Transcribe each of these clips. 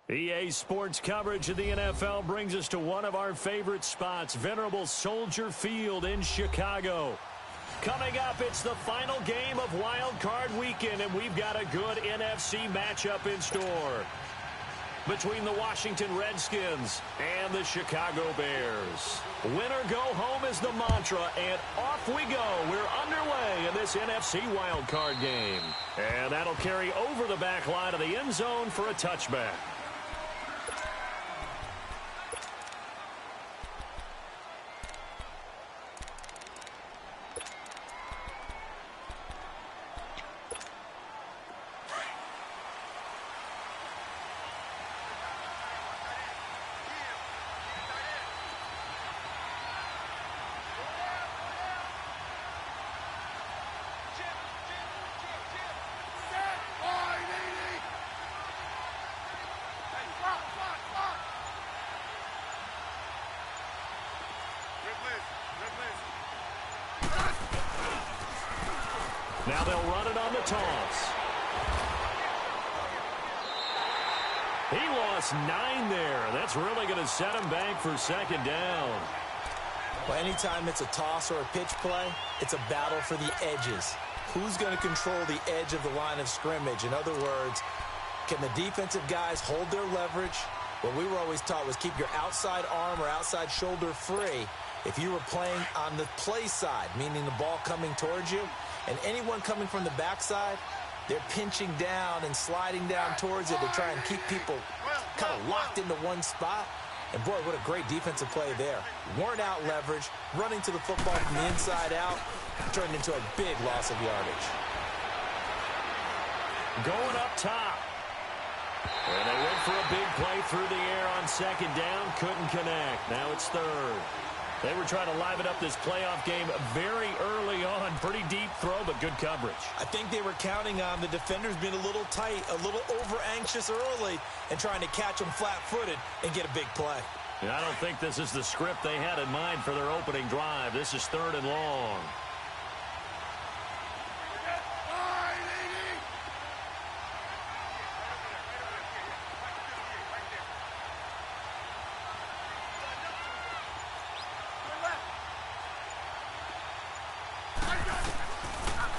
EA Sports coverage of the NFL brings us to one of our favorite spots, venerable Soldier Field in Chicago. Coming up, it's the final game of Wild Card Weekend, and we've got a good NFC matchup in store between the Washington Redskins and the Chicago Bears. Winner go home is the mantra, and off we go. We're underway in this NFC Wild Card game. And that'll carry over the back line of the end zone for a touchback. Now they'll run it on the toss. He lost 9 there. That's really going to set him back for second down. Well, anytime it's a toss or a pitch play, it's a battle for the edges. Who's going to control the edge of the line of scrimmage? In other words, can the defensive guys hold their leverage? What we were always taught was keep your outside arm or outside shoulder free if you were playing on the play side, meaning the ball coming towards you. And anyone coming from the backside, they're pinching down and sliding down towards it to try and keep people kind of locked into one spot. And, boy, what a great defensive play there. Worn out leverage, running to the football from the inside out, turned into a big loss of yardage. Going up top. And they went for a big play through the air on second down. Couldn't connect. Now it's third. They were trying to liven up this playoff game very early on. Pretty deep throw, but good coverage. I think they were counting on the defenders being a little tight, a little over-anxious early, and trying to catch them flat-footed and get a big play. And I don't think this is the script they had in mind for their opening drive. This is 3rd and long.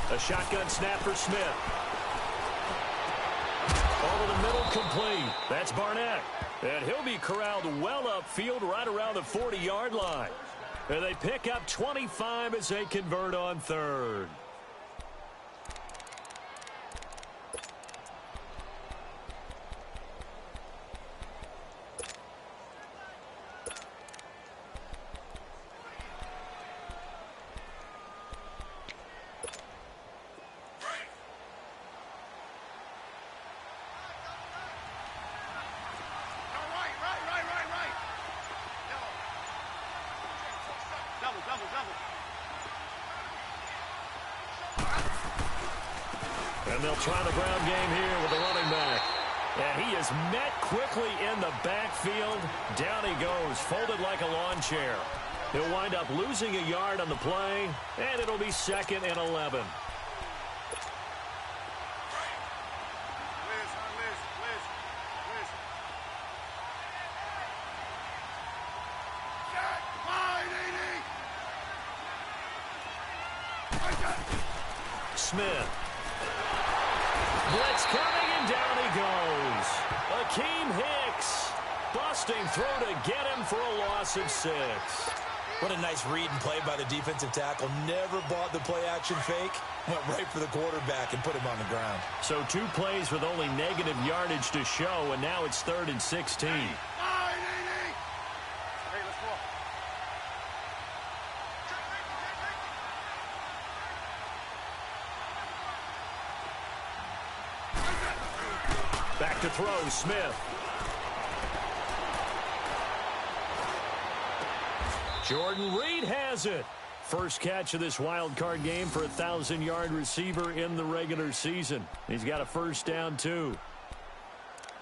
A shotgun snap for Smith. Over the middle, complete. That's Barnett. And he'll be corralled well upfield right around the 40-yard line. And they pick up 25 as they convert on 3rd. And they'll try the ground game here with the running back. And he is met quickly in the backfield. Down he goes, folded like a lawn chair. He'll wind up losing a yard on the play, and it'll be 2nd and 11. Smith. Blitz coming, and down he goes. Akeem Hicks busting through to get him for a loss of 6. What a nice read and play by the defensive tackle. Never bought the play-action fake. Went right for the quarterback and put him on the ground. So 2 plays with only negative yardage to show, and now it's 3rd and 16. Back to throw, Smith. Jordan Reed has it. First catch of this wild card game for a 1,000-yard receiver in the regular season. He's got a first down, too.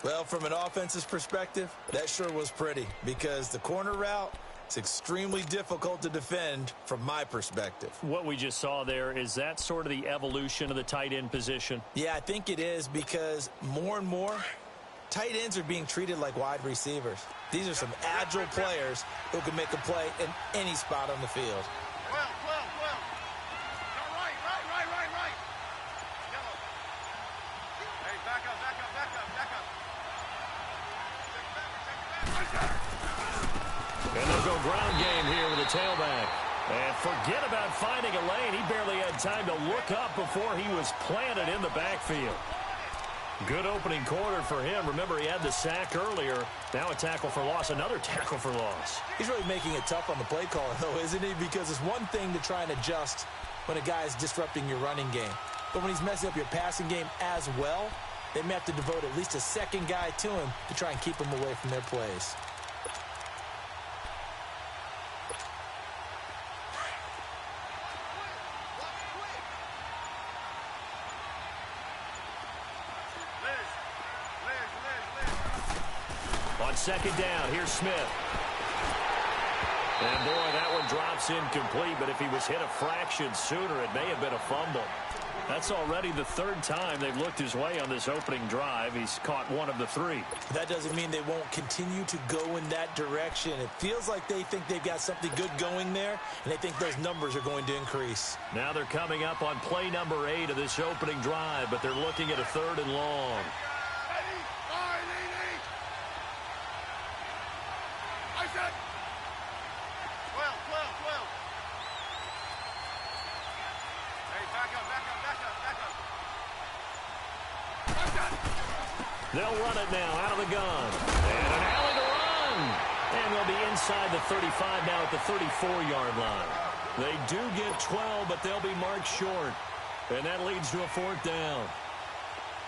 Well, from an offensive perspective, that sure was pretty because the corner route is extremely difficult to defend from my perspective. What we just saw there, is that sort of the evolution of the tight end position? Yeah, I think it is because more and more Tight ends are being treated like wide receivers. These are some agile players who can make a play in any spot on the field. Well. Right. Yellow. Hey, back up. And they'll go ground game here with the tailback. And forget about finding a lane. He barely had time to look up before he was planted in the backfield. Good opening quarter for him. Remember, he had the sack earlier. Now a tackle for loss, another tackle for loss. He's really making it tough on the play caller, though, isn't he? Because it's one thing to try and adjust when a guy is disrupting your running game. But when he's messing up your passing game as well, they may have to devote at least a second guy to him to try and keep him away from their plays. On second down, here's Smith. And boy, that one drops incomplete, but if he was hit a fraction sooner, it may have been a fumble. That's already the third time they've looked his way on this opening drive. He's caught one of the three. That doesn't mean they won't continue to go in that direction. It feels like they think they've got something good going there, and they think those numbers are going to increase. Now they're coming up on play number 8 of this opening drive, but they're looking at a 3rd and long. They'll run it now out of the gun. And an alley to run. And they'll be inside the 35 now at the 34-yard line. They do get 12, but they'll be marked short. And that leads to a 4th down.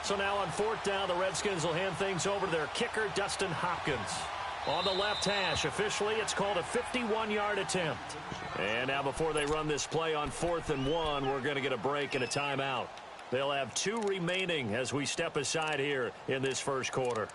So now on 4th down, the Redskins will hand things over to their kicker, Dustin Hopkins. On the left hash, officially, it's called a 51-yard attempt. And now before they run this play on 4th and 1, we're going to get a break and a timeout. They'll have 2 remaining as we step aside here in this first quarter.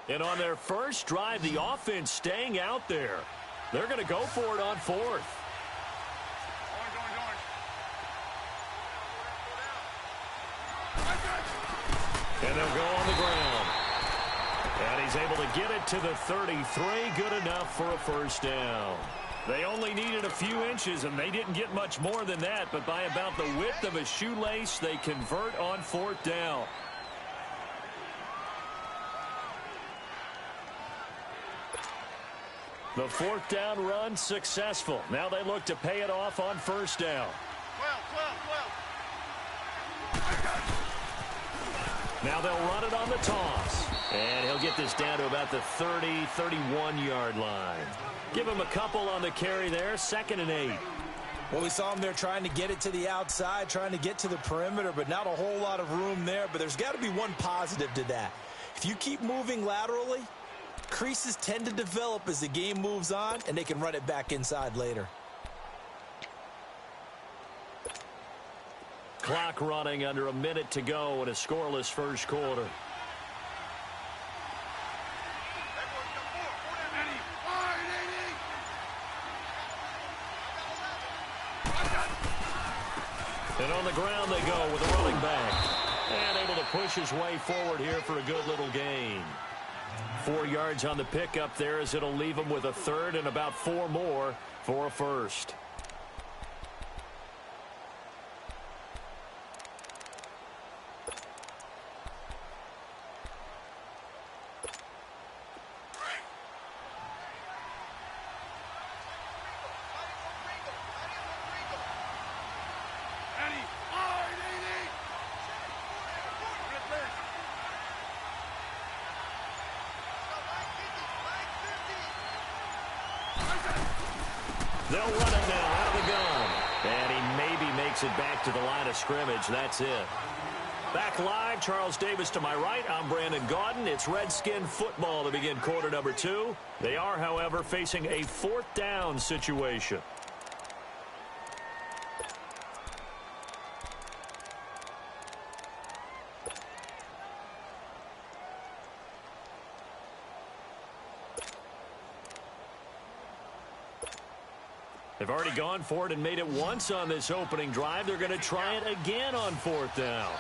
And on their first drive, the offense staying out there. They're going to go for it on 4th. And they'll go on the ground. And he's able to get it to the 33. Good enough for a 1st down. They only needed a few inches, and they didn't get much more than that. But by about the width of a shoelace, they convert on 4th down. The 4th down run successful. Now they look to pay it off on 1st down. 12. Now they'll run it on the toss. And he'll get this down to about the 30, 31-yard line. Give him a couple on the carry there. 2nd and 8. Well, we saw him there trying to get it to the outside, trying to get to the perimeter, but not a whole lot of room there. But there's got to be one positive to that. If you keep moving laterally, creases tend to develop as the game moves on, and they can run it back inside later. Clock running under a minute to go in a scoreless first quarter. And on the ground they go with a running back. And able to push his way forward here for a good little gain. 4 yards on the pickup there as it'll leave him with a 3rd and about 4 more for a 1st. They'll run it now out of the gun. And he maybe makes it back to the line of scrimmage. That's it. Back live, Charles Davis to my right. I'm Brandon Gaudin. It's Redskin football to begin quarter number 2. They are, however, facing a 4th down situation. They've already gone for it and made it once on this opening drive. They're going to try it again on 4th down.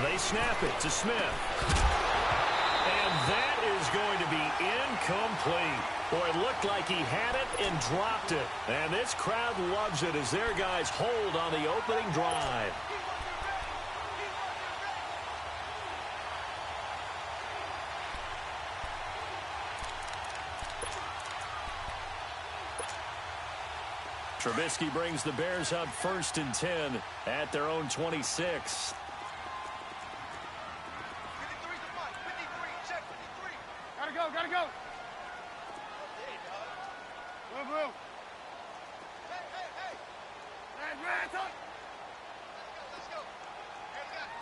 They snap it to Smith. And that is going to be incomplete. Boy, it looked like he had it and dropped it. And this crowd loves it as their guys hold on the opening drive. Trubisky brings the Bears up 1st and 10 at their own 26. 53, check 53. Gotta go. Move. Hey. Red, let's go.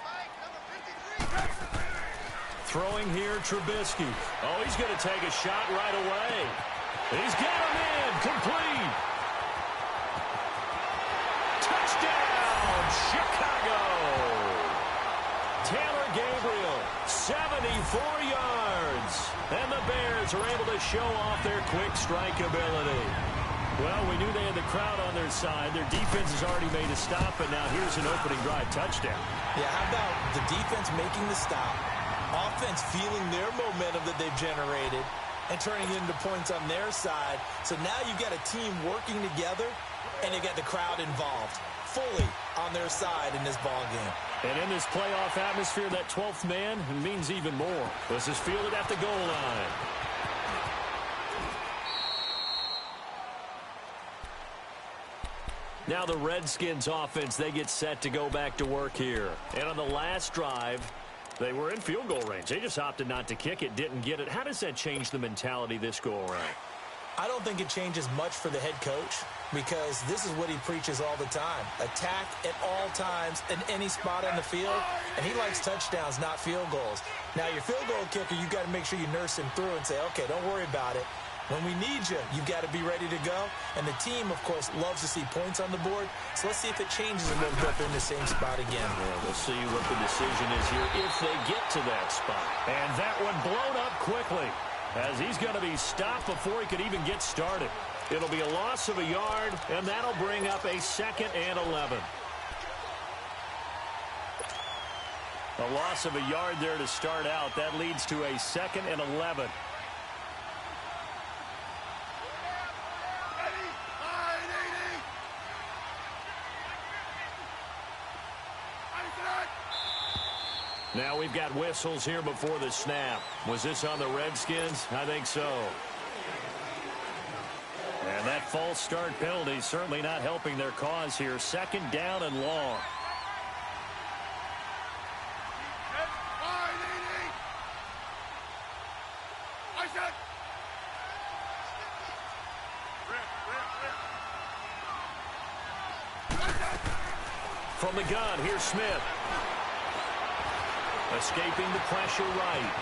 Flag number 53. Throwing here, Trubisky. Oh, he's going to take a shot right away. He's got him in. Complete. Touchdown, Chicago. Taylor Gabriel, 74 yards. And the Bears are able to show off their quick strike ability. Well, we knew they had the crowd on their side. Their defense has already made a stop, but now here's an opening drive touchdown. Yeah, how about the defense making the stop, offense feeling their momentum that they've generated, and turning it into points on their side. So now you've got a team working together, and you got the crowd involved fully on their side in this ball game. And in this playoff atmosphere, that 12th man means even more. This is fielded at the goal line. Now the Redskins offense, they get set to go back to work here. And on the last drive, they were in field goal range. They just opted not to kick it, didn't get it. How does that change the mentality this go around? I don't think it changes much for the head coach because this is what he preaches all the time. Attack at all times in any spot on the field, and he likes touchdowns, not field goals. Now, your field goal kicker, you've got to make sure you nurse him through and say, okay, don't worry about it. When we need you, you've got to be ready to go. And the team, of course, loves to see points on the board. So let's see if it changes a little bit in the same spot again. Yeah, we'll see what the decision is here if they get to that spot. And that one blown up quickly, as he's going to be stopped before he could even get started. It'll be a loss of a yard, and that'll bring up a 2nd and 11. A loss of a yard there to start out. That leads to a 2nd and 11. Now we've got whistles here before the snap. Was this on the Redskins? I think so. And that false start penalty certainly not helping their cause here. 2nd down and long. From the gun, here's Smith. Escaping the pressure right.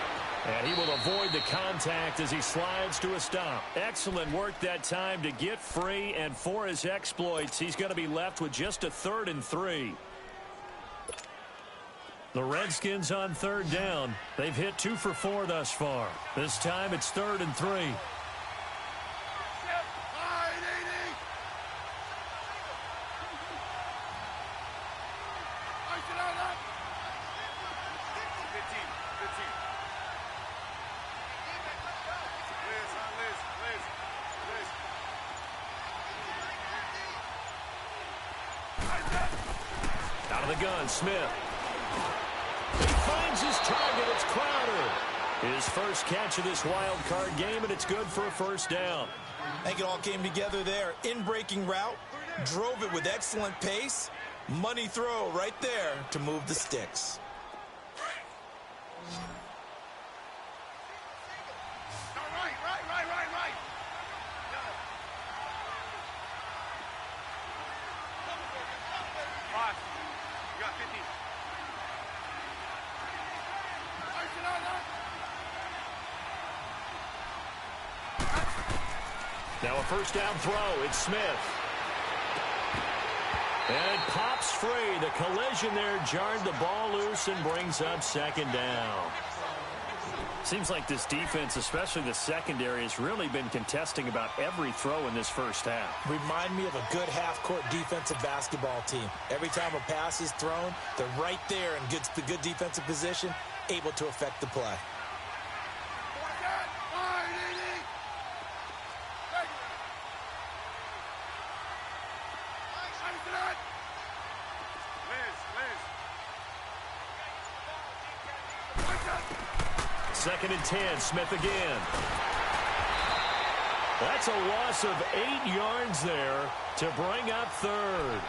And he will avoid the contact as he slides to a stop. Excellent work that time to get free, and for his exploits, he's going to be left with just a 3rd and 3. The Redskins on 3rd down. They've hit 2 for 4 thus far. This time it's 3rd and 3. Out of the gun, Smith. He finds his target. It's Crowder. His first catch of this wild card game, and it's good for a 1st down. I think it all came together there. In-breaking route, drove it with excellent pace. Money throw right there to move the sticks. Now a first down throw. It's Smith. And it pops free. The collision there jarred the ball loose and brings up second down. Seems like this defense, especially the secondary, has really been contesting about every throw in this first half. Remind me of a good half-court defensive basketball team. Every time a pass is thrown, they're right there in good defensive position, able to affect the play. Second and 10, Smith again. That's a loss of 8 yards there to bring up third.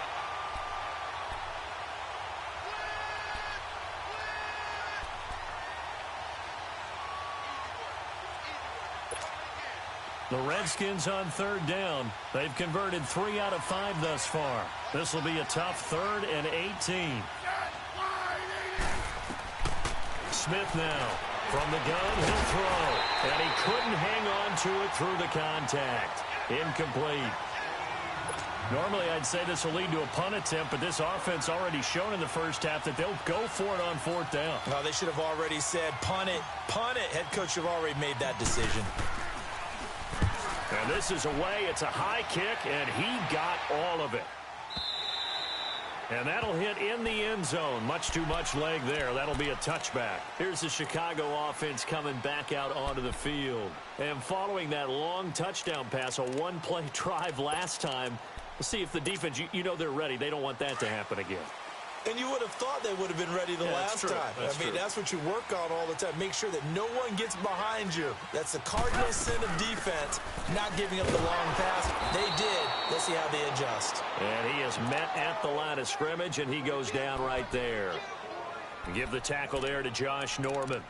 The Redskins on third down. They've converted 3 out of 5 thus far. This will be a tough 3rd and 18. Smith now. From the gun, he'll throw. And he couldn't hang on to it through the contact. Incomplete. Normally, I'd say this will lead to a punt attempt, but this offense already shown in the first half that they'll go for it on 4th down. No, they should have already said, punt it, punt it. Head coach should have already made that decision. And this is away. It's a high kick, and he got all of it. And that'll hit in the end zone. Much too much leg there. That'll be a touchback. Here's the Chicago offense coming back out onto the field. And following that long touchdown pass, a one-play drive last time, we'll see if the defense, you know they're ready. They don't want that to happen again. And you would have thought they would have been ready the last time. That's what you work on all the time. Make sure that no one gets behind you. That's the cardinal sin of defense, not giving up the long pass. They did. Let's see how they adjust. And he is met at the line of scrimmage, and he goes down right there. Give the tackle there to Josh Norman.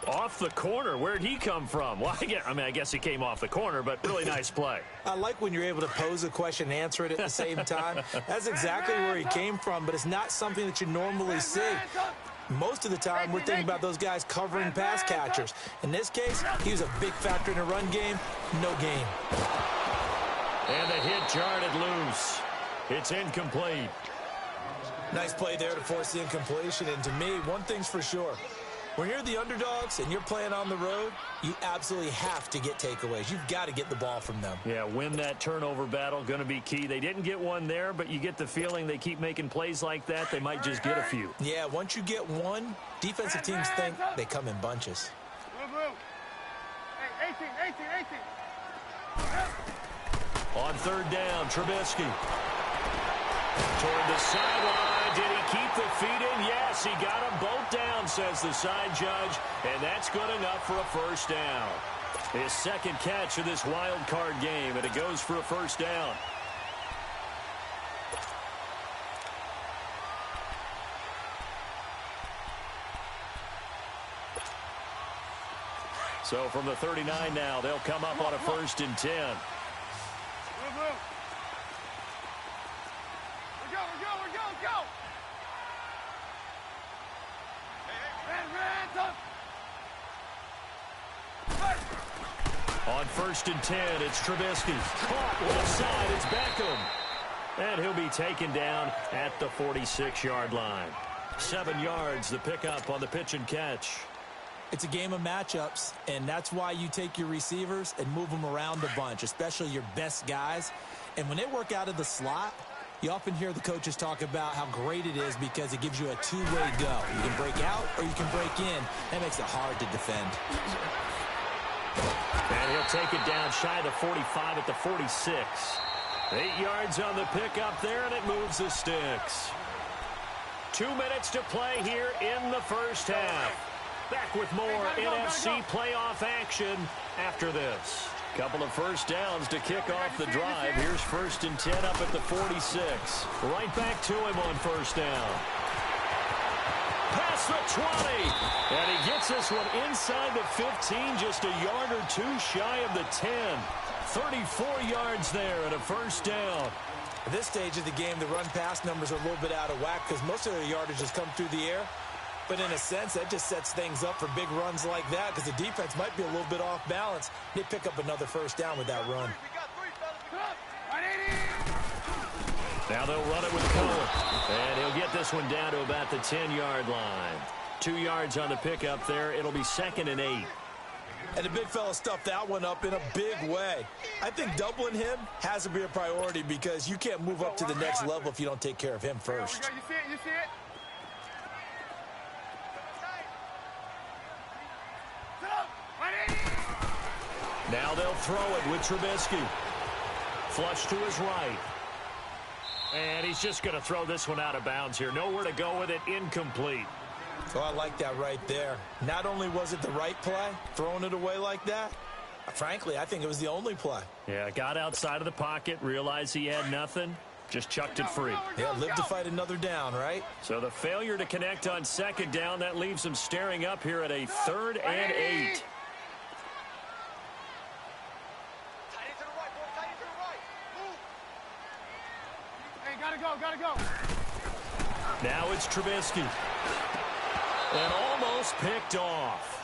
Off the corner. Where'd he come from? Well, I guess he came off the corner, but really nice play. I like when you're able to pose a question and answer it at the same time. That's exactly where he came from, but it's not something that you normally see. Most of the time, we're thinking about those guys covering pass catchers. In this case, he was a big factor in the run game. No game. And the hit jarred it loose. It's incomplete. Nice play there to force the incompletion. And to me, one thing's for sure. When you're the underdogs and you're playing on the road, you absolutely have to get takeaways. You've got to get the ball from them. Yeah, win that turnover battle, going to be key. They didn't get one there, but you get the feeling they keep making plays like that, they might just get a few. Yeah, once you get one, defensive teams think they come in bunches. Hey, 18. On third down, Trubisky. Toward the sideline. Did he keep the feet in? Yes, he got them both down, says the side judge, and that's good enough for a first down. His second catch of this wild card game, and it goes for a first down. So from the 39 now, they'll come up on a 1st and 10. Go! On 1st and 10, it's Trubisky. Caught left side, it's Beckham. And he'll be taken down at the 46-yard line. 7 yards, the pickup on the pitch and catch. It's a game of matchups, and that's why you take your receivers and move them around a bunch, especially your best guys. And when they work out of the slot, you often hear the coaches talk about how great it is because it gives you a two-way go. You can break out or you can break in. That makes it hard to defend. And he'll take it down shy of the 45 at the 46. 8 yards on the pickup there, and it moves the sticks. 2 minutes to play here in the first half. Back with more NFC playoff action after this. Couple of first downs to kick off the drive. Here's 1st and 10 up at the 46. Right back to him on first down. Past the 20. And he gets this one inside the 15, just a yard or two shy of the 10. 34 yards there and a first down. At this stage of the game, the run-pass numbers are a little bit out of whack because most of their yardage has come through the air. But in a sense, that just sets things up for big runs like that because the defense might be a little bit off balance. They pick up another first down with that run. Now they'll run it with Cole. And he'll get this one down to about the 10-yard line. 2 yards on the pickup there. It'll be 2nd and 8. And the big fella stuffed that one up in a big way. I think doubling him has to be a priority because you can't move up to the next level if you don't take care of him first. You see it? You see it? Now they'll throw it with Trubisky. Flush to his right. And he's just going to throw this one out of bounds here. Nowhere to go with it. Incomplete. So I like that right there. Not only was it the right play, throwing it away like that, frankly, I think it was the only play. Yeah, got outside of the pocket, realized he had nothing, just chucked it free. Yeah, live to fight another down, right? So the failure to connect on 2nd down, that leaves him staring up here at a 3rd and 8. Gotta go. Now it's Trubisky. And almost picked off.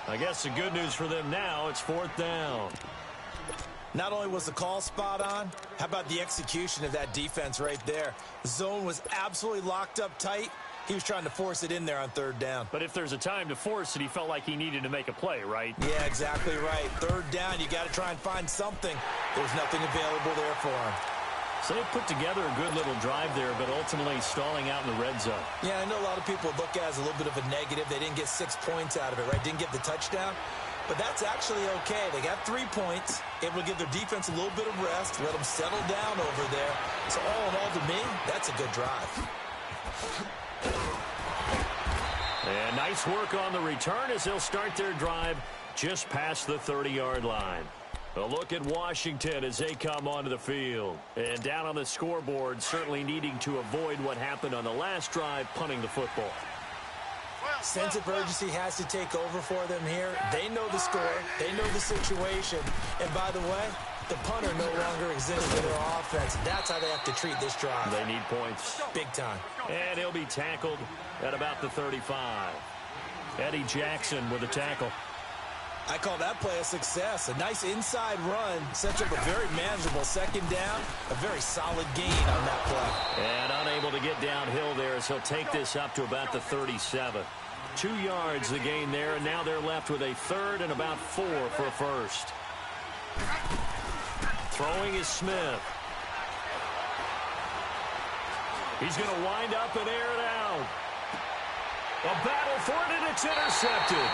I guess the good news for them now, it's 4th down. Not only was the call spot on, how about the execution of that defense right there? The zone was absolutely locked up tight. He was trying to force it in there on 3rd down. But if there's a time to force it, he felt like he needed to make a play, right? Yeah, exactly right. 3rd down, you got to try and find something. There's nothing available there for him. So they put together a good little drive there, but ultimately stalling out in the red zone. Yeah, I know a lot of people look at it as a little bit of a negative. They didn't get 6 points out of it, right? Didn't get the touchdown. But that's actually okay. They got 3 points, able to give their defense a little bit of rest, let them settle down over there. So all in all, to me, that's a good drive. And nice work on the return as they'll start their drive just past the 30-yard line. A look at Washington as they come onto the field. And down on the scoreboard, certainly needing to avoid what happened on the last drive, punting the football. Sense of urgency has to take over for them here. They know the score. They know the situation. And by the way, the punter no longer exists in their offense. That's how they have to treat this drive. They need points. Big time. And he'll be tackled at about the 35. Eddie Jackson with a tackle. I call that play a success. A nice inside run sets up a very manageable 2nd down. A very solid gain on that play. And unable to get downhill there as he'll take this up to about the 37. 2 yards the gain there, and now they're left with a 3rd and about 4 for a first. Throwing is Smith. He's going to wind up and air it out. A battle for it, and it's intercepted.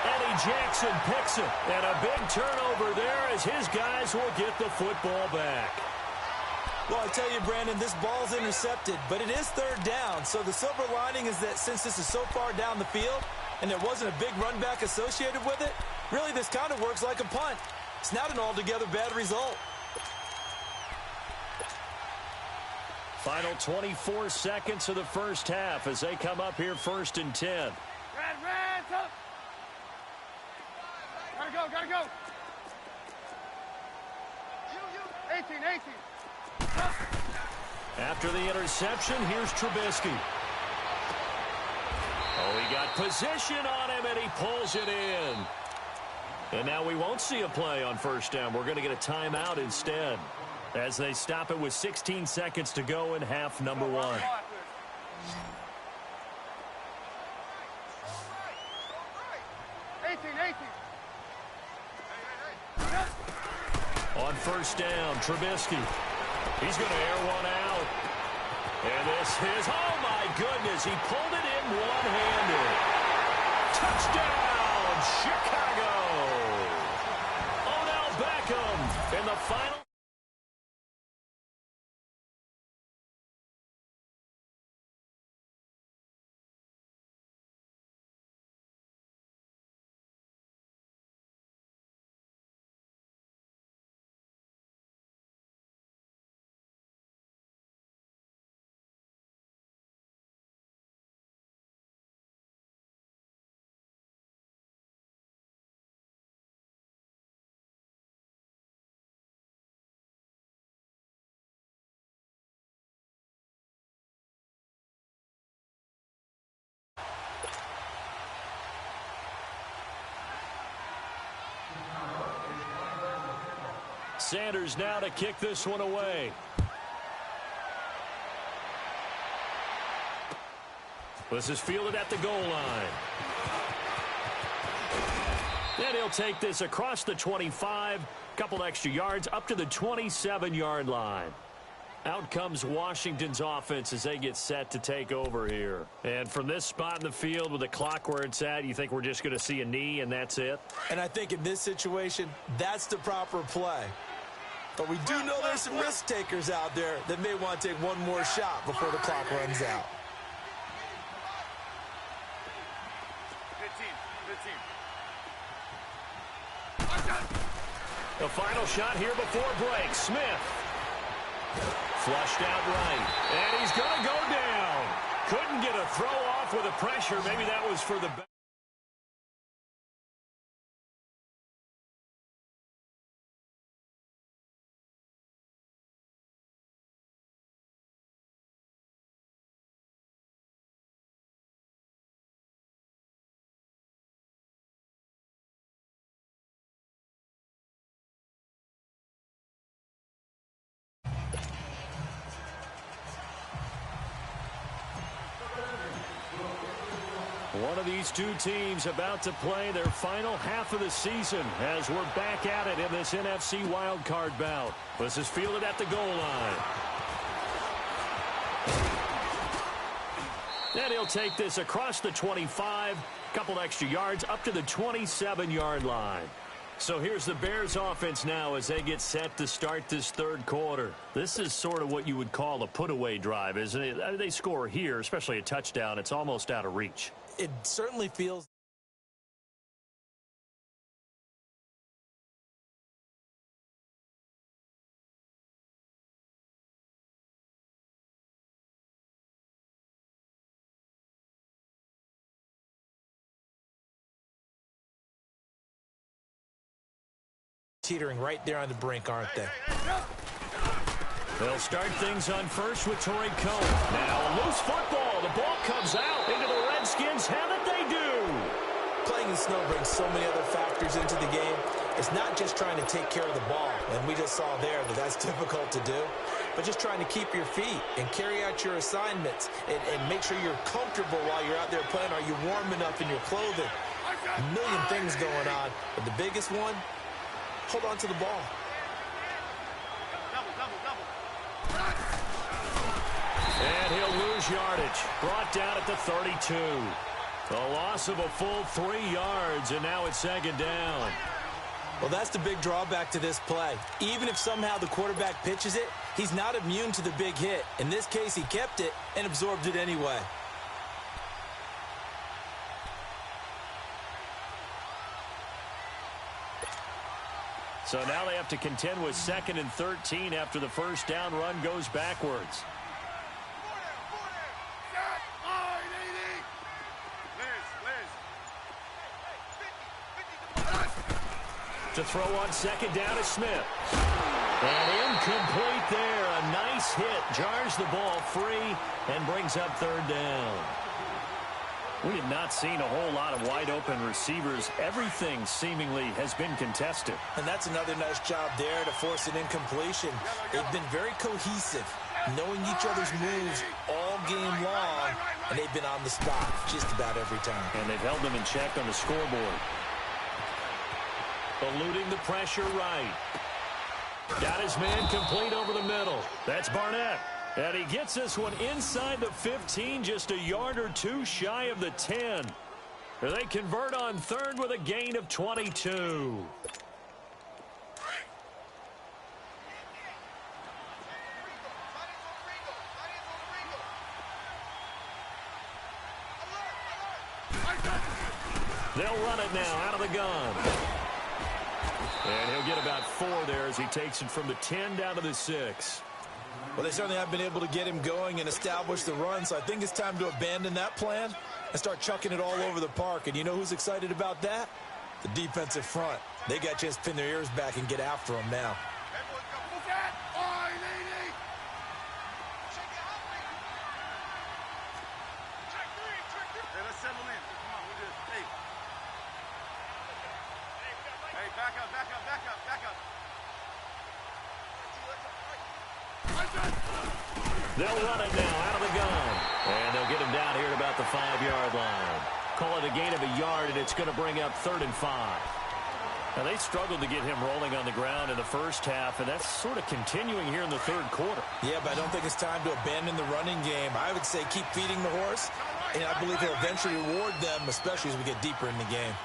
Eddie Jackson picks it, and a big turnover there as his guys will get the football back. Well, I tell you, Brandon, this ball's intercepted, but it is 3rd down. So the silver lining is that since this is so far down the field and there wasn't a big run back associated with it, really this kind of works like a punt. It's not an altogether bad result. Final 24 seconds of the first half as they come up here 1st and 10. Red, up. Gotta go. 18. After the interception, here's Trubisky. Oh, he got position on him, and he pulls it in. And now we won't see a play on 1st down. We're going to get a timeout instead as they stop it with 16 seconds to go in half number 1. On 1st down, Trubisky. He's going to air one out. And this is, oh my goodness, he pulled it in one-handed. Touchdown, Chicago. Odell Beckham in the final. Sanders now to kick this one away. This is fielded at the goal line. And he'll take this across the 25, couple extra yards up to the 27-yard line. Out comes Washington's offense as they get set to take over here. And from this spot in the field with the clock where it's at, you think we're just going to see a knee and that's it? And I think in this situation, that's the proper play. But we do know there's some risk takers out there that may want to take one more shot before the clock runs out. 15. The final shot here before break. Smith. Flushed out right. And he's going to go down. Couldn't get a throw off with the pressure. Maybe that was for the back. One of these two teams about to play their final half of the season as we're back at it in this NFC wildcard bout. This is fielded at the goal line. And he'll take this across the 25, couple extra yards up to the 27-yard line. So here's the Bears offense now as they get set to start this third quarter. This is sort of what you would call a put-away drive, isn't it? I mean, they score here, especially a touchdown. It's almost out of reach. It certainly feels teetering right there on the brink, aren't they? They'll start things on first with Torrey Cohen. Now a loose football. The ball comes out into the Redskins. Have it they do. Playing in snow brings so many other factors into the game. It's not just trying to take care of the ball, and we just saw there that that's difficult to do, but just trying to keep your feet and carry out your assignments and make sure you're comfortable while you're out there playing. Are you warm enough in your clothing? A million things going on, but the biggest one, hold on to the ball. And he'll lose yardage. Brought down at the 32. A loss of a full 3 yards, and now it's second down. Well, that's the big drawback to this play. Even if somehow the quarterback pitches it, he's not immune to the big hit. In this case, he kept it and absorbed it anyway. So now they have to contend with 2nd and 13 after the first down run goes backwards. To throw on second down to Smith. And incomplete there. A nice hit. Jars the ball free and brings up third down. We have not seen a whole lot of wide open receivers. Everything seemingly has been contested. And that's another nice job there to force an incompletion. They've been very cohesive, knowing each other's moves all game long, and they've been on the spot just about every time. And they've held them in check on the scoreboard. Eluding the pressure right. Got his man complete over the middle. That's Barnett. And he gets this one inside the 15, just a yard or two shy of the 10. They convert on third with a gain of 22. They'll run it now out of the gun. And he'll get about 4 there as he takes it from the 10 down to the 6. Well, they certainly have been able to get him going and establish the run, so I think it's time to abandon that plan and start chucking it all over the park. And you know who's excited about that? The defensive front. They got a chance to pin their ears back and get after him now. They'll run it now out of the gun. And they'll they'll get him down here at about the 5-yard line. Call it a gain of a yard, and it's going to bring up 3rd and 5. Now, they struggled to get him rolling on the ground in the first half, and that's sort of continuing here in the third quarter. Yeah, but I don't think it's time to abandon the running game. I would say keep feeding the horse, and I believe he'll eventually reward them, especially as we get deeper in the game.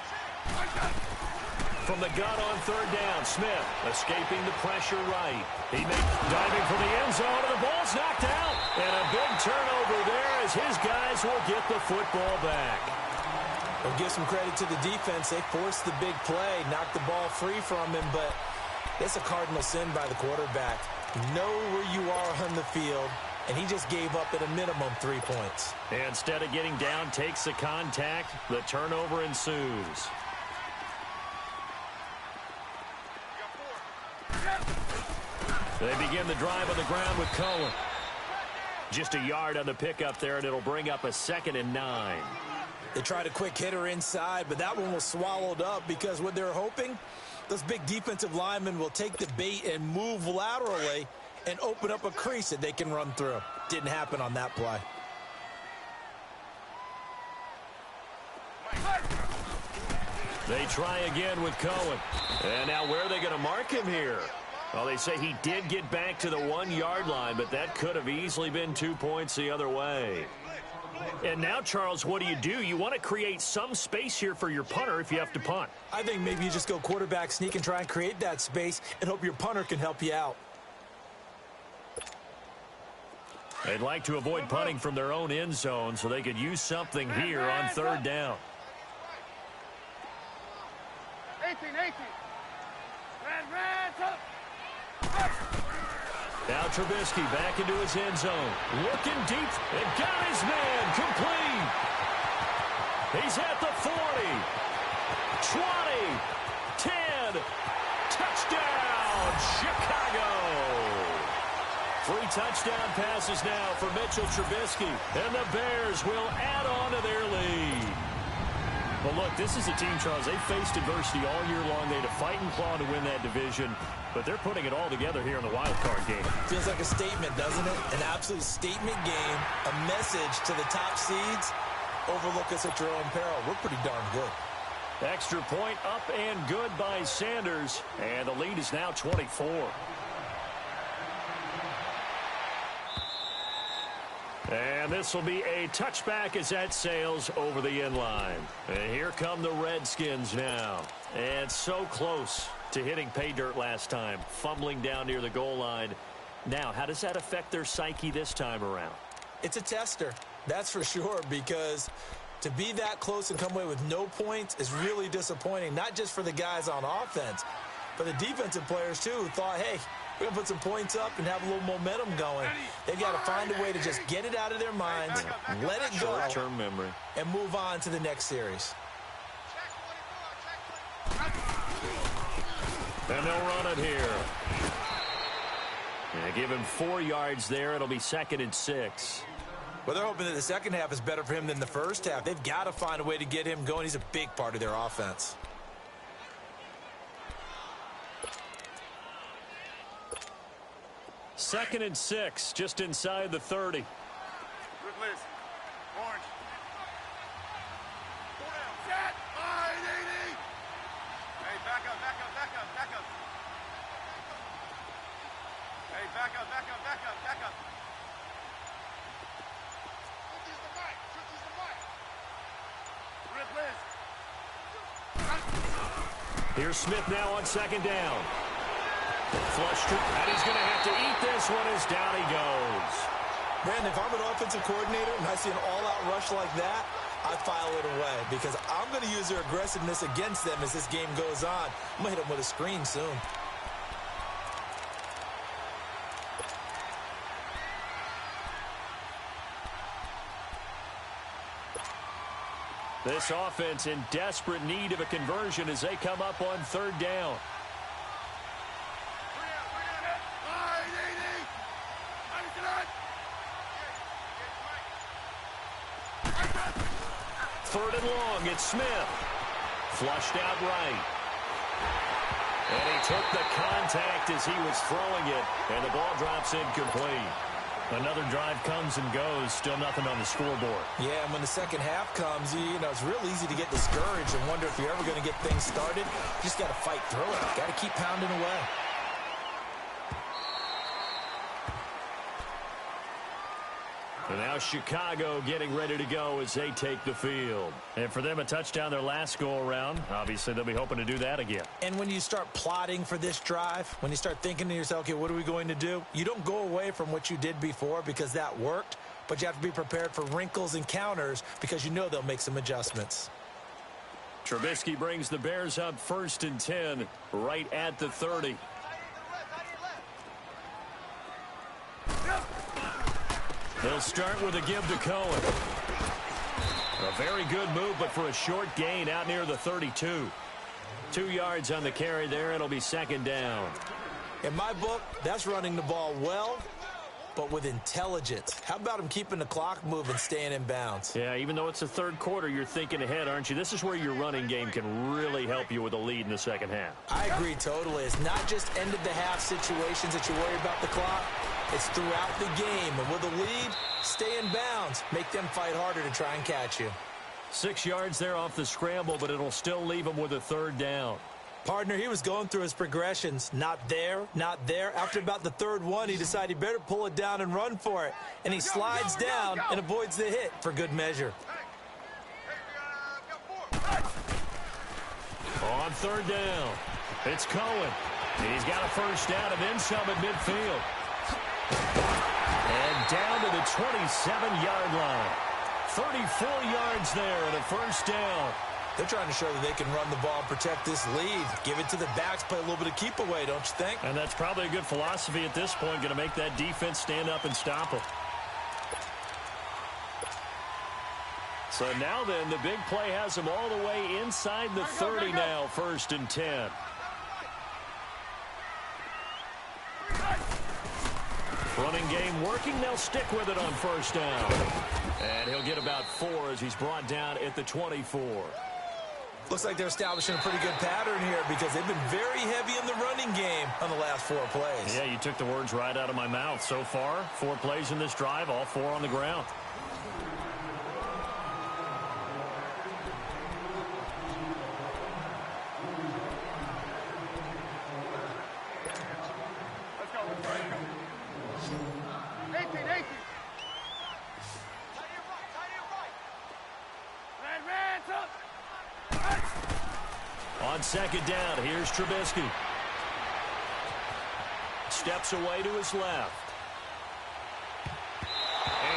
From the gun on 3rd down, Smith escaping the pressure right. He diving for the end zone, and the ball's knocked out. And a big turnover there as his guys will get the football back. We'll give some credit to the defense. They forced the big play, knocked the ball free from him, but it's a cardinal sin by the quarterback. Know where you are on the field, and he just gave up at a minimum 3 points. And instead of getting down, takes the contact. The turnover ensues. They begin the drive on the ground with Cohen. Just a yard on the pickup there, and it'll bring up a 2nd and 9. They tried a quick hitter inside, but that one was swallowed up because what they're hoping, those big defensive linemen will take the bait and move laterally and open up a crease that they can run through. Didn't happen on that play. They try again with Cohen. And now where are they going to mark him here? Well, they say he did get back to the 1-yard line, but that could have easily been 2 points the other way. And now, Charles, what do? You want to create some space here for your punter if you have to punt. I think maybe you just go quarterback sneak and try and create that space and hope your punter can help you out. They'd like to avoid punting from their own end zone so they could use something here on 3rd down. 18. Red, up. Now Trubisky back into his end zone. Looking deep and got his man complete. He's at the 40. 20. 10. Touchdown, Chicago. 3 touchdown passes now for Mitchell Trubisky. And the Bears will add on to their lead. Well, look, this is a team, Charles. They faced adversity all year long. They had to fight and claw to win that division, but they're putting it all together here in the wild card game. Feels like a statement, doesn't it? An absolute statement game, a message to the top seeds. Overlook us at your own peril. We're pretty darn good. Extra point up and good by Sanders, and the lead is now 24. And this will be a touchback as that sails over the end line. And here come the Redskins now. And so close to hitting pay dirt last time, fumbling down near the goal line. Now, how does that affect their psyche this time around? It's a tester, that's for sure, because to be that close and come away with no points is really disappointing, not just for the guys on offense, but the defensive players, too, who thought, hey, we're going to put some points up and have a little momentum going. They've got to find a way to just get it out of their minds, let it go, short-term memory, and move on to the next series. And they'll run it here. And give him 4 yards there. It'll be 2nd and 6. Well, they're hoping that the second half is better for him than the first half. They've got to find a way to get him going. He's a big part of their offense. Second and 6, just inside the 30. Good list. Orange. Set. 580. Hey, back up. Hey, back up. Here's Smith now on 2nd down. Flush, and he's going to have to eat this one as down he goes. Brandon, if I'm an offensive coordinator and I see an all-out rush like that, I file it away because I'm going to use their aggressiveness against them as this game goes on. I'm going to hit them with a screen soon. This offense in desperate need of a conversion as they come up on 3rd down. Third and long, it's Smith. Flushed out right. And he took the contact as he was throwing it, and the ball drops incomplete. Another drive comes and goes. Still nothing on the scoreboard. Yeah, and when the second half comes, you know, it's real easy to get discouraged and wonder if you're ever going to get things started. You just got to fight through it. Got to keep pounding away. And now Chicago getting ready to go as they take the field. And for them, a touchdown their last go-around. Obviously, they'll be hoping to do that again. And when you start plotting for this drive, when you start thinking to yourself, okay, what are we going to do? You don't go away from what you did before because that worked, but you have to be prepared for wrinkles and counters because you know they'll make some adjustments. Trubisky brings the Bears up 1st and 10 right at the 30. They'll start with a give to Cohen. A very good move, but for a short gain out near the 32. 2 yards on the carry there. It'll be 2nd down. In my book, that's running the ball well, but with intelligence. How about him keeping the clock moving, staying in bounds? Yeah, even though it's the third quarter, you're thinking ahead, aren't you? This is where your running game can really help you with a lead in the second half. I agree totally. It's not just end-of-the-half situations that you worry about the clock. It's throughout the game. And with a lead, stay in bounds. Make them fight harder to try and catch you. 6 yards there off the scramble, but it'll still leave him with a 3rd down. Partner, he was going through his progressions. Not there, not there. After about the 3rd one, he decided he better pull it down and run for it. And he slides down and avoids the hit for good measure. On 3rd down, it's Cohen. He's got a 1st down and then some at midfield. And down to the 27-yard line. 34 yards there and a 1st down. They're trying to show that they can run the ball and protect this lead. Give it to the backs, play a little bit of keep away, don't you think? And that's probably a good philosophy at this point, going to make that defense stand up and stop them. So now then, the big play has them all the way inside the 30 now, 1st and 10. Running game working. They'll stick with it on 1st down. And he'll get about 4 as he's brought down at the 24. Looks like they're establishing a pretty good pattern here because they've been very heavy in the running game on the last 4 plays. Yeah, you took the words right out of my mouth. So far, 4 plays in this drive, all 4 on the ground. On 2nd down, here's Trubisky. Steps away to his left.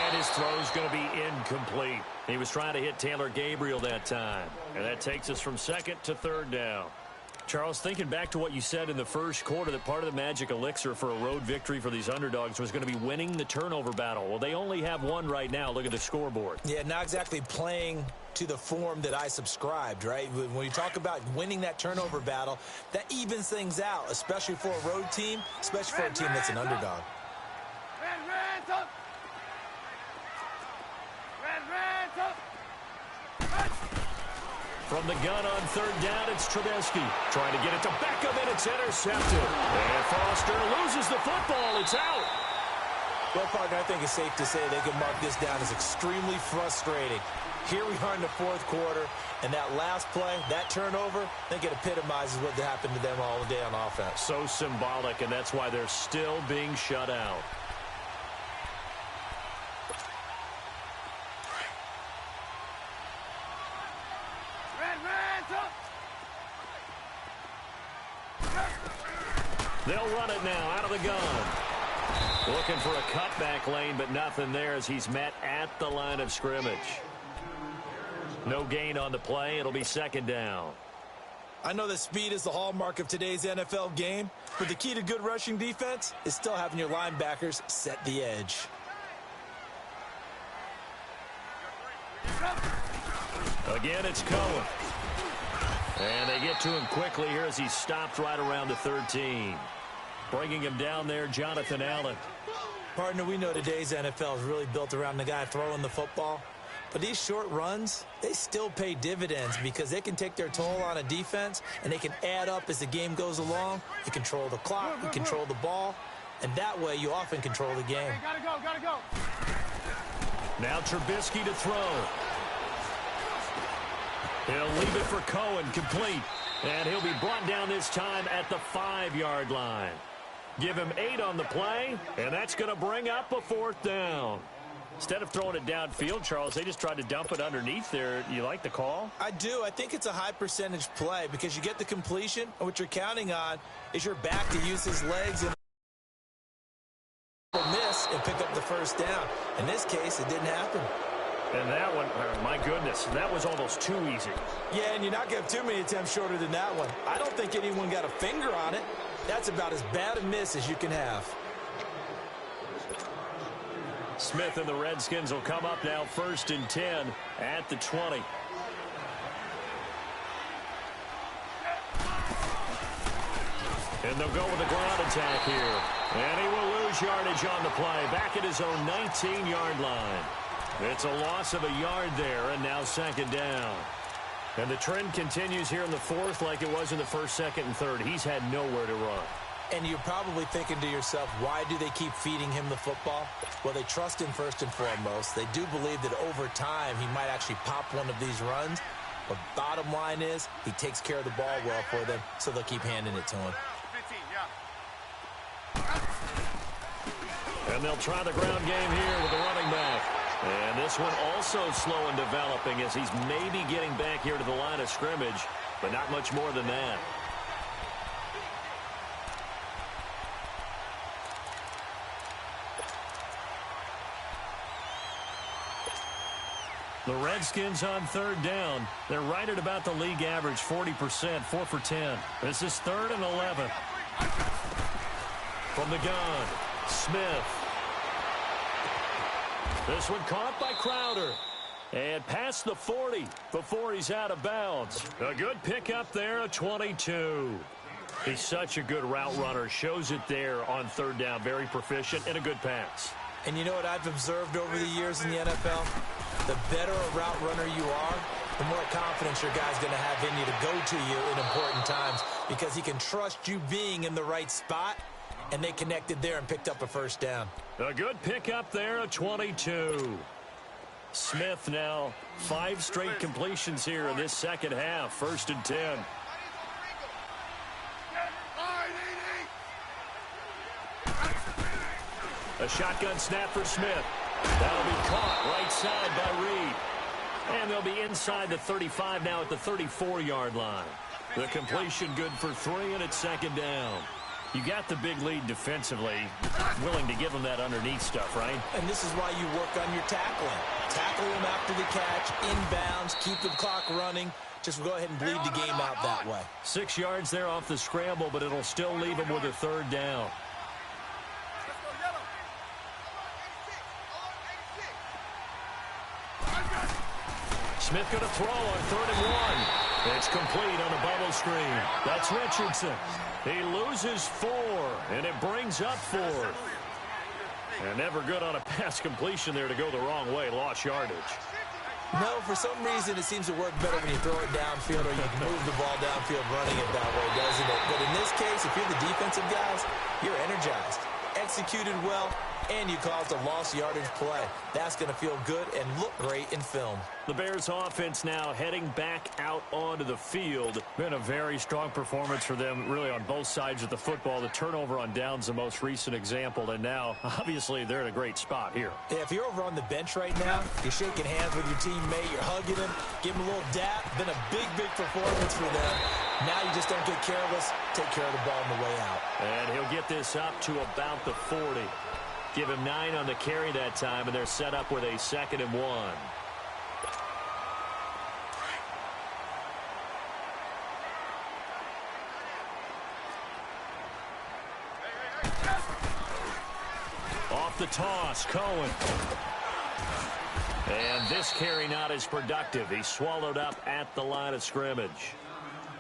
And his throw's going to be incomplete. He was trying to hit Taylor Gabriel that time. And that takes us from 2nd to 3rd down. Charles, thinking back to what you said in the first quarter, that part of the magic elixir for a road victory for these underdogs was going to be winning the turnover battle. Well, they only have one right now. Look at the scoreboard. Yeah, not exactly playing to the form that I subscribed, right? When you talk about winning that turnover battle, that evens things out, especially for a road team, especially for a team that's an underdog. From the gun on 3rd down, it's Trubisky. Trying to get it to Beckham, and it's intercepted. And Foster loses the football. It's out. Well, partner, I think it's safe to say they can mark this down as extremely frustrating. Here we are in the 4th quarter, and that last play, that turnover, I think it epitomizes what happened to them all day on offense. So symbolic, and that's why they're still being shut out. They'll run it now out of the gun. Looking for a cutback lane, but nothing there as he's met at the line of scrimmage. No gain on the play. It'll be 2nd down. I know that speed is the hallmark of today's NFL game, but the key to good rushing defense is still having your linebackers set the edge. Again, it's Cohen. And they get to him quickly here as he's stopped right around the 13. Bringing him down there, Jonathan Allen. Partner, we know today's NFL is really built around the guy throwing the football. But these short runs, they still pay dividends because they can take their toll on a defense and they can add up as the game goes along. You control the clock, you control the ball. and that way you often control the game. Hey, gotta go, gotta go. Now Trubisky to throw. He'll leave it for Cohen, complete. And he'll be brought down this time at the 5-yard line. Give him 8 on the play, and that's going to bring up a 4th down. Instead of throwing it downfield, Charles, they just tried to dump it underneath there. You like the call? I do. I think it's a high percentage play because you get the completion, and what you're counting on is your back to use his legs and miss and pick up the 1st down. In this case, it didn't happen. And that one, my goodness, that was almost too easy. Yeah, and you're not going to have too many attempts shorter than that one. I don't think anyone got a finger on it. That's about as bad a miss as you can have. Smith and the Redskins will come up now 1st and 10 at the 20. And they'll go with a ground attack here. And he will lose yardage on the play, back at his own 19-yard line. It's a loss of a yard there, and now 2nd down. And the trend continues here in the 4th like it was in the 1st, 2nd, and 3rd. He's had nowhere to run. And you're probably thinking to yourself, why do they keep feeding him the football? Well, they trust him first and foremost. They do believe that over time he might actually pop one of these runs. But bottom line is he takes care of the ball well for them, so they'll keep handing it to him. 15, yeah. And they'll try the ground game here with the running back. And this one also slow in developing as he's maybe getting back here to the line of scrimmage, but not much more than that. The Redskins on 3rd down. They're right at about the league average, 40%, 4 for 10. This is 3rd and 11. From the gun, Smith. This one caught by Crowder. And past the 40 before he's out of bounds. A good pickup there, a 22. He's such a good route runner. Shows it there on 3rd down. Very proficient and a good pass. And you know what I've observed over the years in the NFL? The better a route runner you are, the more confidence your guy's going to have in you to go to you in important times because he can trust you being in the right spot. And they connected there and picked up a 1st down. A good pickup there, a 22. Smith now 5 straight completions here in this 2nd half. 1st and 10. A shotgun snap for Smith. That'll be caught right side by Reed. And they'll be inside the 35 now at the 34-yard line. The completion good for 3, and it's 2nd down. You got the big lead defensively, willing to give them that underneath stuff, right? And this is why you work on your tackling. Tackle them after the catch, inbounds, keep the clock running. Just go ahead and bleed the game out that way. 6 yards there off the scramble, but it'll still leave them with a 3rd down. Smith going to throw on 3rd and 1. It's complete on a bubble screen. That's Richardson. He loses 4, and it brings up 4th. And never good on a pass completion there to go the wrong way. Lost yardage. No, for some reason it seems to work better when you throw it downfield or you can move the ball downfield running it that way, doesn't it? But in this case, if you're the defensive guys, you're energized, executed well, and you caused a lost yardage play. That's going to feel good and look great in film. The Bears offense now heading back out onto the field. Been a very strong performance for them really on both sides of the football. The turnover on downs the most recent example, and now obviously they're in a great spot here. Yeah, if you're over on the bench right now, you're shaking hands with your teammate, you're hugging him, give him a little dap. Been a big, big performance for them. Now you just don't get careless, take care of the ball on the way out. And he'll get this up to about the 40. Give him 9 on the carry that time, and they're set up with a 2nd and 1. Off the toss, Cohen. And this carry not as productive. He's swallowed up at the line of scrimmage.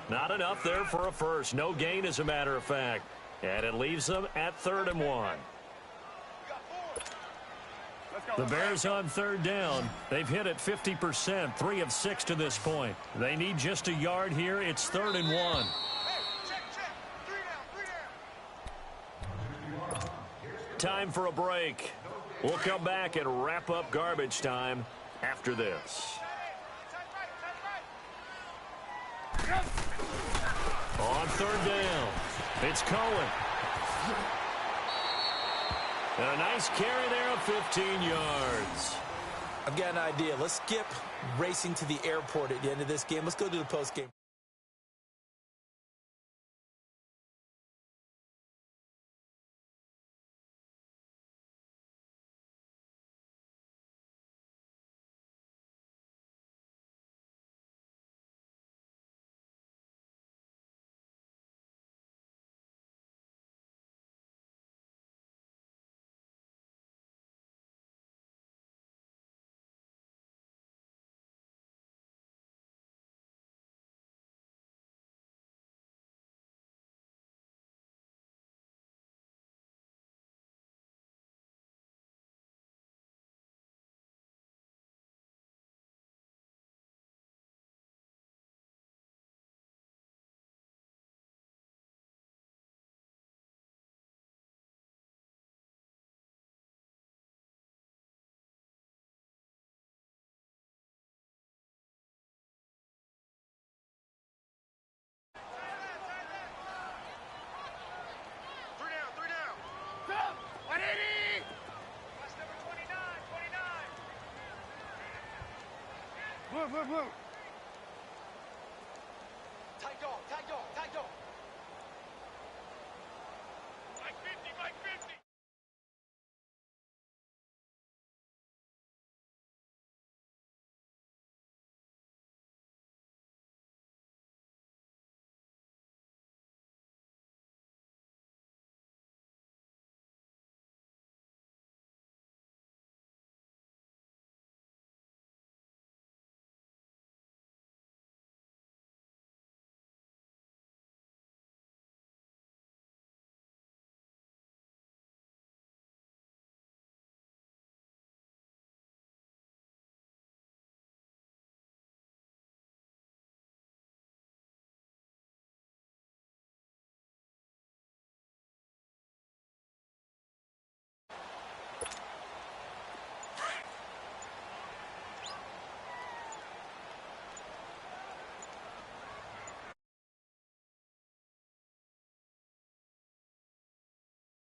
Not enough there for a first. No gain, as a matter of fact. And it leaves them at 3rd and 1. The Bears on 3rd down. They've hit it 50%, 3 of 6 to this point. They need just a yard here. It's 3rd and 1. Time for a break. We'll come back and wrap up garbage time after this. On third down, it's Cohen. And a nice carry there of 15 yards. I've got an idea. Let's skip racing to the airport at the end of this game. Let's go to the postgame. Move, move, move.